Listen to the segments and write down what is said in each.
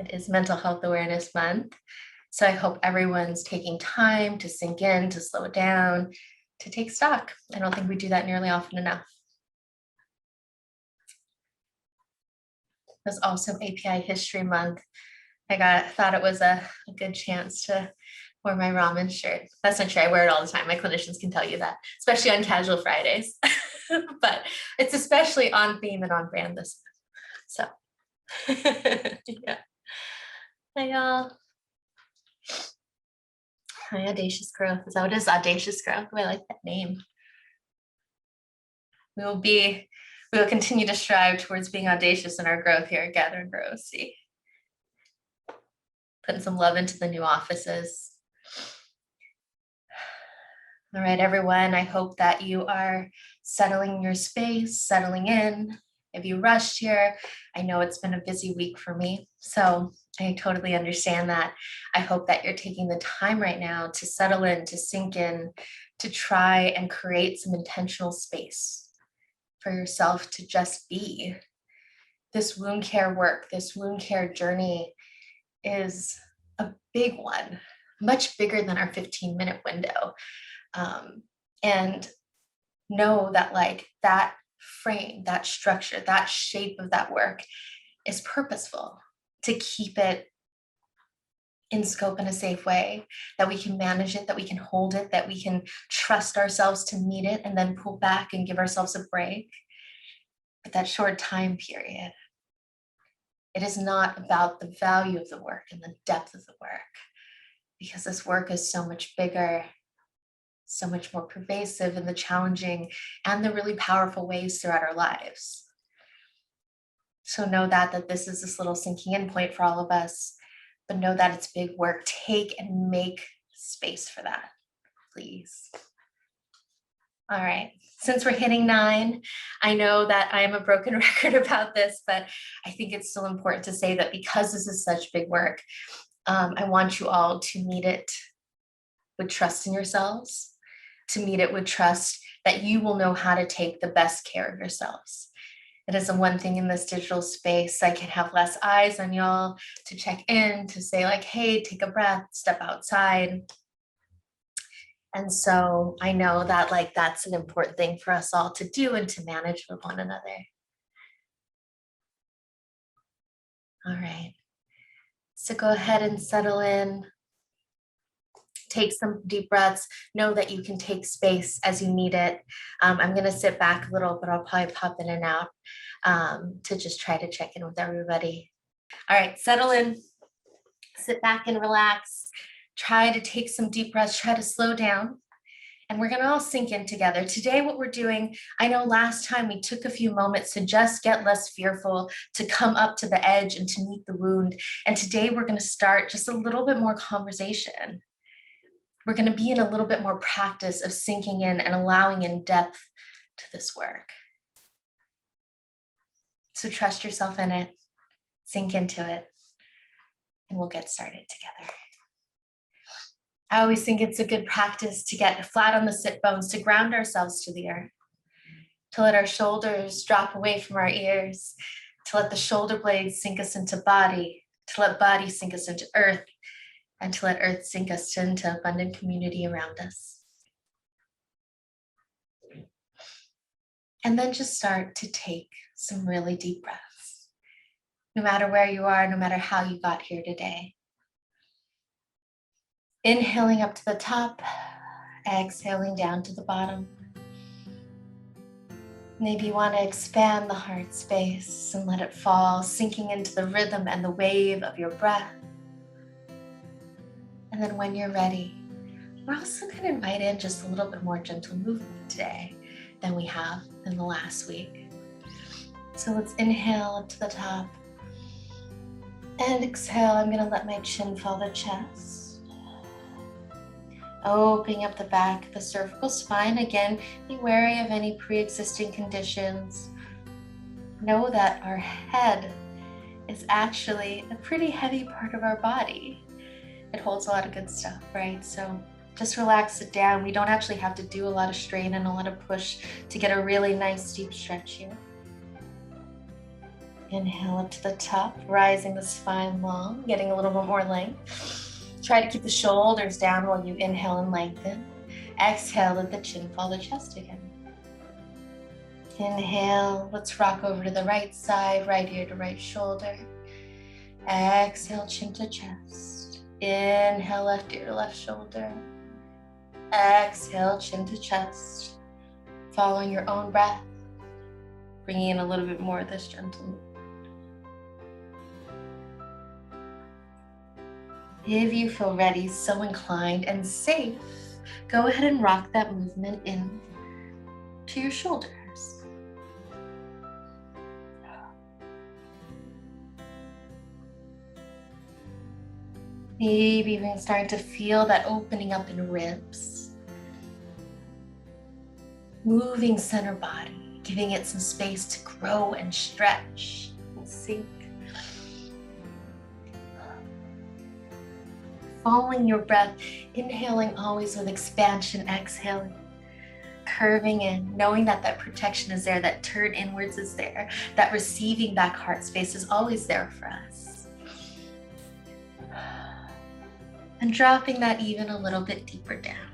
and is Mental Health Awareness Month. So I hope everyone's taking time to sink in, to slow down, to take stock. I don't think we do that nearly often enough. It was also API History Month. I thought it was a good chance to wear my ramen shirt. That's not true. I wear it all the time. My clinicians can tell you that, especially on casual Fridays. But it's especially on theme and on brand this month. So yeah. Hi y'all. Hi, Audacious Growth. Is that what it is? Audacious Growth. Oh, I like that name. We will continue to strive towards being audacious in our growth here at Gather and Grow. See, putting some love into the new offices. All right, everyone. I hope that you are settling your space, settling in. If you rushed here, I know it's been a busy week for me, so I totally understand that. I hope that you're taking the time right now to settle in, to sink in, to try and create some intentional space for yourself to just be. This wound care work, this wound care journey is a big one, much bigger than our 15-minute window. And know that like that frame, that structure, that shape of that work is purposeful to keep it in scope in a safe way, that we can manage it, that we can hold it, that we can trust ourselves to meet it and then pull back and give ourselves a break. But that short time period, it is not about the value of the work and the depth of the work, because this work is so much bigger, so much more pervasive in the challenging and the really powerful ways throughout our lives. So know that this is this little sinking in point for all of us, but know that it's big work. Take and make space for that, please. All right, since we're hitting 9, I know that I am a broken record about this, but I think it's still important to say that because this is such big work, I want you all to meet it with trust in yourselves, to meet it with trust that you will know how to take the best care of yourselves. It isn't one thing in this digital space. I can have less eyes on y'all to check in, to say like, hey, take a breath, step outside. And so I know that like that's an important thing for us all to do and to manage with one another. All right, so go ahead and settle in. Take some deep breaths. Know that you can take space as you need it. I'm going to sit back a little, but I'll probably pop in and out to just try to check in with everybody. All right, settle in, sit back and relax. Try to take some deep breaths, try to slow down, and we're going to all sink in together. Today, what we're doing, I know last time we took a few moments to just get less fearful, to come up to the edge and to meet the wound. And today we're going to start just a little bit more conversation. We're going to be in a little bit more practice of sinking in and allowing in depth to this work. So trust yourself in it, sink into it, and we'll get started together. I always think it's a good practice to get flat on the sit bones, to ground ourselves to the earth, to let our shoulders drop away from our ears, to let the shoulder blades sink us into body, to let body sink us into earth, and to let earth sink us into abundant community around us. And then just start to take some really deep breaths, no matter where you are, no matter how you got here today. Inhaling up to the top, exhaling down to the bottom. Maybe you want to expand the heart space and let it fall, sinking into the rhythm and the wave of your breath. And then when you're ready, we're also going to invite in just a little bit more gentle movement today than we have in the last week. So let's inhale up to the top and exhale. I'm going to let my chin fall to chest. Opening up the back, the cervical spine. Again, be wary of any pre-existing conditions. Know that our head is actually a pretty heavy part of our body. It holds a lot of good stuff, right? So just relax it down. We don't actually have to do a lot of strain and a lot of push to get a really nice deep stretch here. Inhale up to the top, rising the spine long, getting a little bit more length. Try to keep the shoulders down while you inhale and lengthen. Exhale, let the chin fall to chest again. Inhale, let's rock over to the right side, right ear to right shoulder. Exhale, chin to chest. Inhale, left ear to left shoulder. Exhale, chin to chest. Following your own breath, bringing in a little bit more of this gentle movement. If you feel ready, so inclined and safe, go ahead and rock that movement in to your shoulders. Maybe even starting to feel that opening up in ribs. Moving center body, giving it some space to grow and stretch and sink. Following your breath, inhaling always with expansion, exhaling. Curving in, knowing that that protection is there, that turn inwards is there, that receiving back heart space is always there for us. And dropping that even a little bit deeper down.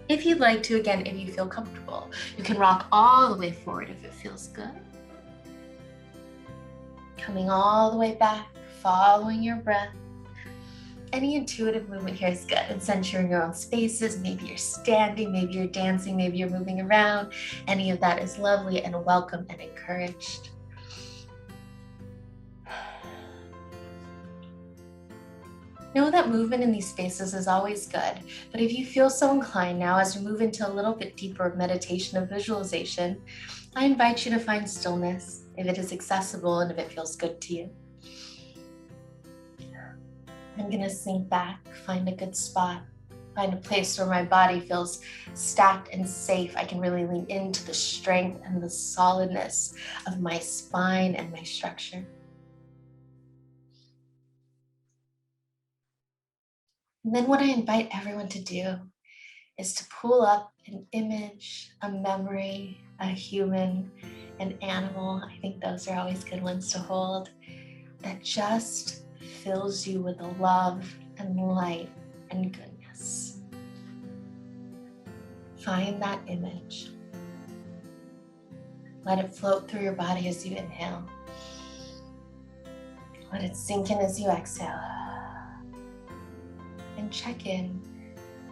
If you'd like to, again, if you feel comfortable, you can rock all the way forward if it feels good. Coming all the way back, following your breath. Any intuitive movement here is good. And since you're in your own spaces, maybe you're standing, maybe you're dancing, maybe you're moving around, any of that is lovely and welcome and encouraged. Know that movement in these spaces is always good, but if you feel so inclined now as we move into a little bit deeper of meditation, of visualization, I invite you to find stillness if it is accessible and if it feels good to you. I'm gonna sink back, find a good spot, find a place where my body feels stacked and safe. I can really lean into the strength and the solidness of my spine and my structure. And then what I invite everyone to do is to pull up an image, a memory, a human, an animal. I think those are always good ones to hold, that just fills you with the love and light and goodness. Find that image. Let it float through your body as you inhale. Let it sink in as you exhale. And check in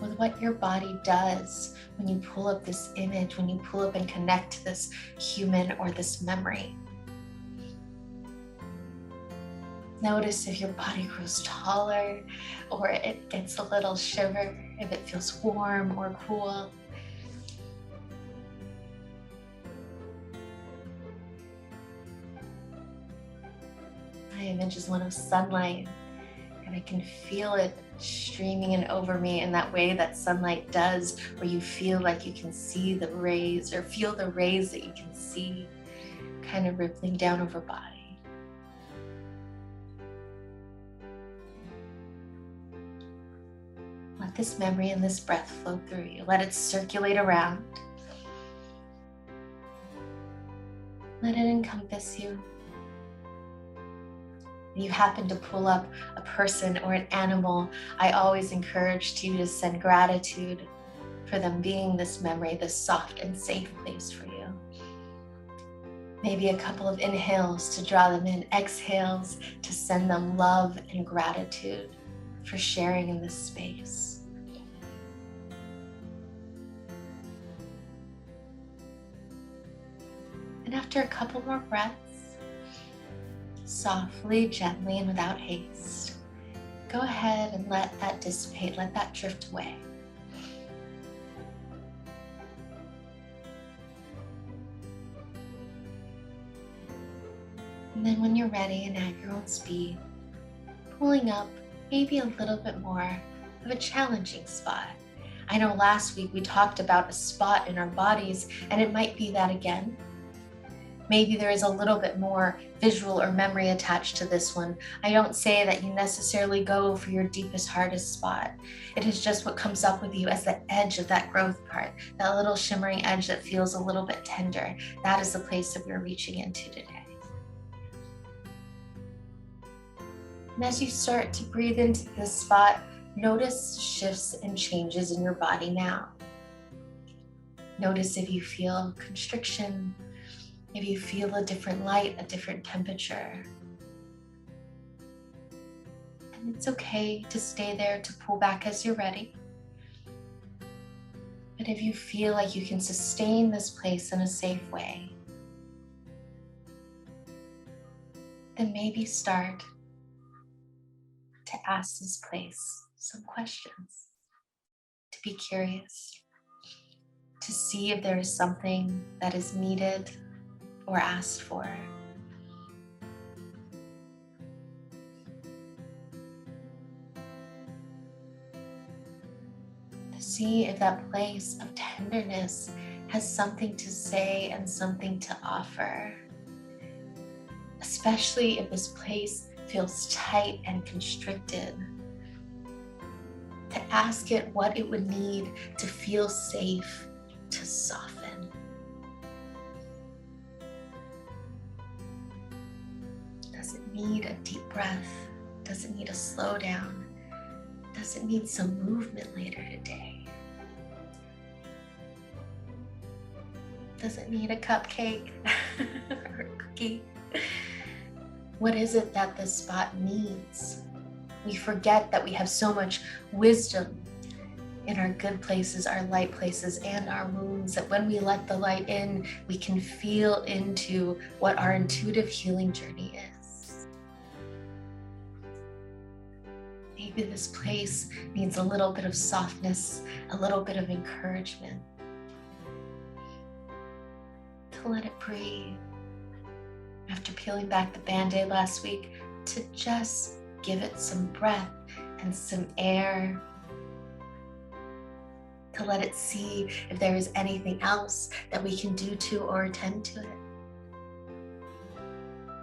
with what your body does when you pull up this image, when you pull up and connect to this human or this memory. Notice if your body grows taller or it gets a little shiver, if it feels warm or cool. My image is one of sunlight, and I can feel it streaming in over me in that way that sunlight does, where you feel like you can see the rays or feel the rays that you can see kind of rippling down over body. Let this memory and this breath flow through you. Let it circulate around. Let it encompass you. If you happen to pull up a person or an animal, I always encourage you to send gratitude for them being this memory, this soft and safe place for you. Maybe a couple of inhales to draw them in, exhales to send them love and gratitude for sharing in this space. And after a couple more breaths, softly, gently, and without haste, go ahead and let that dissipate, let that drift away. And then when you're ready and at your own speed, pulling up maybe a little bit more of a challenging spot. I know last week we talked about a spot in our bodies, and it might be that again. Maybe there is a little bit more visual or memory attached to this one. I don't say that you necessarily go for your deepest, hardest spot. It is just what comes up with you as the edge of that growth part, that little shimmering edge that feels a little bit tender. That is the place that we're reaching into today. And as you start to breathe into this spot, notice shifts and changes in your body now. Notice if you feel constriction, if you feel a different light, a different temperature. And it's okay to stay there, to pull back as you're ready. But if you feel like you can sustain this place in a safe way, then maybe start to ask this place some questions, to be curious, to see if there is something that is needed or asked for. To see if that place of tenderness has something to say and something to offer. Especially if this place feels tight and constricted. To ask it what it would need to feel safe, to soften. Does it need a deep breath? Does it need a slowdown? Does it need some movement later today? Does it need a cupcake or a cookie? What is it that this spot needs? We forget that we have so much wisdom in our good places, our light places, and our wounds, that when we let the light in, we can feel into what our intuitive healing journey is. Maybe this place needs a little bit of softness, a little bit of encouragement. To let it breathe. After peeling back the bandaid last week, to just give it some breath and some air. To let it see if there is anything else that we can do to or attend to it.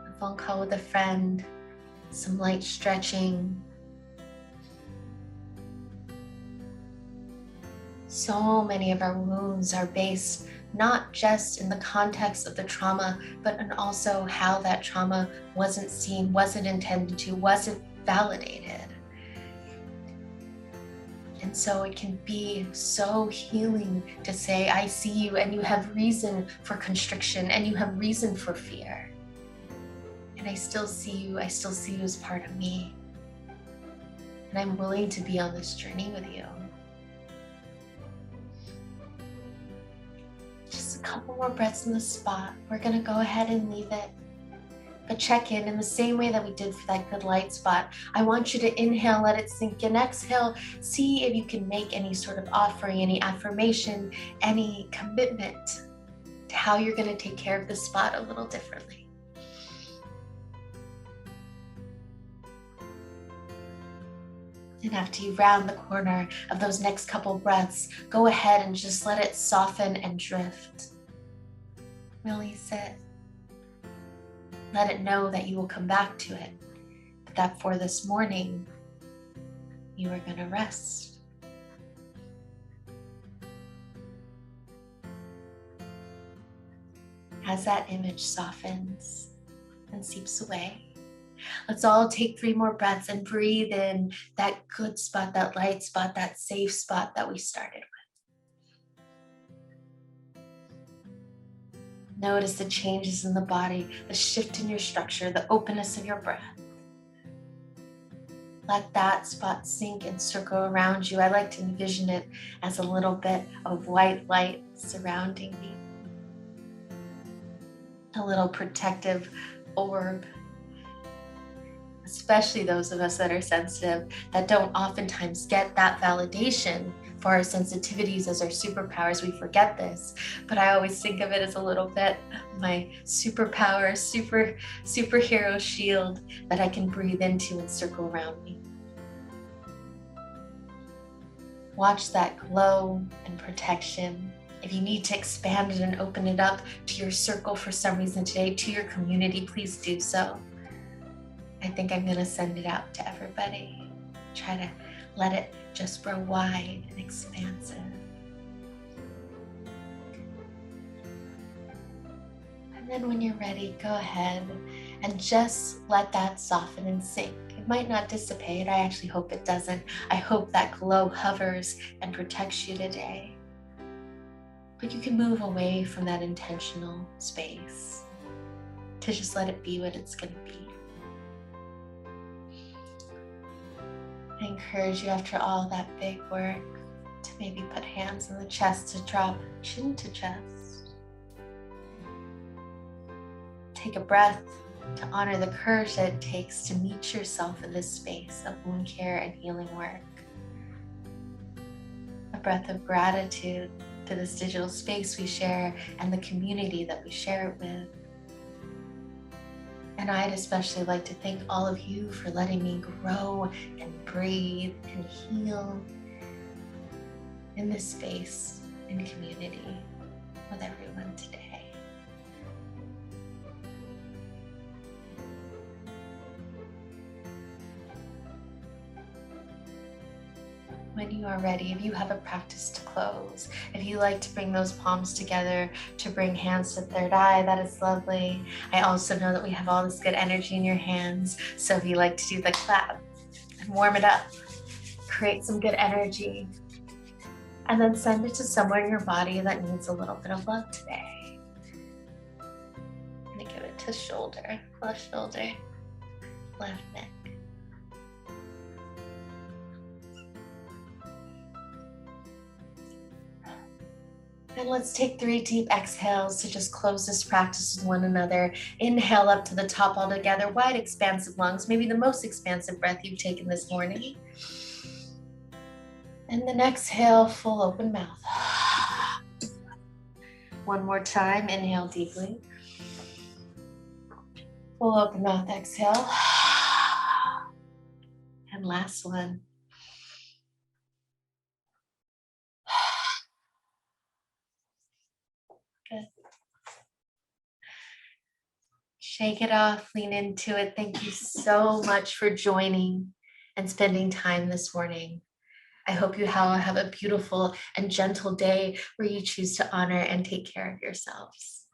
A phone call with a friend, some light stretching. So many of our wounds are based not just in the context of the trauma, but in also how that trauma wasn't seen, wasn't intended to, wasn't validated. And so it can be so healing to say, I see you and you have reason for constriction and you have reason for fear. And I still see you as part of me. And I'm willing to be on this journey with you. Just a couple more breaths in the spot. We're gonna go ahead and leave it. But check in the same way that we did for that good light spot. I want you to inhale, let it sink in. Exhale, see if you can make any sort of offering, any affirmation, any commitment to how you're gonna take care of this spot a little differently. And after you round the corner of those next couple breaths, go ahead and just let it soften and drift. Release it. Let it know that you will come back to it, but that for this morning, you are going to rest. As that image softens and seeps away, let's all take 3 more breaths and breathe in that good spot, that light spot, that safe spot that we started with. Notice the changes in the body, the shift in your structure, the openness of your breath. Let that spot sink and circle around you. I like to envision it as a little bit of white light surrounding me. A little protective orb. Especially those of us that are sensitive, that don't oftentimes get that validation for our sensitivities as our superpowers. We forget this, but I always think of it as a little bit my superpower, superhero shield that I can breathe into and circle around me. Watch that glow and protection. If you need to expand it and open it up to your circle for some reason today, to your community, please do so. I think I'm going to send it out to everybody. Try to let it just grow wide and expansive. And then when you're ready, go ahead and just let that soften and sink It might not dissipate. I actually hope it doesn't. I hope that glow hovers and protects you today. But you can move away from that intentional space to just let it be what it's going to be. I encourage you, after all that big work, to maybe put hands on the chest, to drop chin to chest. Take a breath to honor the courage that it takes to meet yourself in this space of wound care and healing work. A breath of gratitude to this digital space we share and the community that we share it with. And I'd especially like to thank all of you for letting me grow and breathe and heal in this space and community with everyone today. When you are ready, if you have a practice to close, if you like to bring those palms together, to bring hands to third eye, that is lovely. I also know that we have all this good energy in your hands, so if you like to do the clap and warm it up, create some good energy, and then send it to somewhere in your body that needs a little bit of love today. I'm gonna give it to shoulder, left shoulder, left neck. And let's take 3 deep exhales to just close this practice with one another. Inhale up to the top all together, wide expansive lungs, maybe the most expansive breath you've taken this morning. And then exhale, full open mouth. One more time, inhale deeply. Full open mouth, exhale. And last one. Good. Shake it off, lean into it. Thank you so much for joining and spending time this morning. I hope you all have a beautiful and gentle day where you choose to honor and take care of yourselves.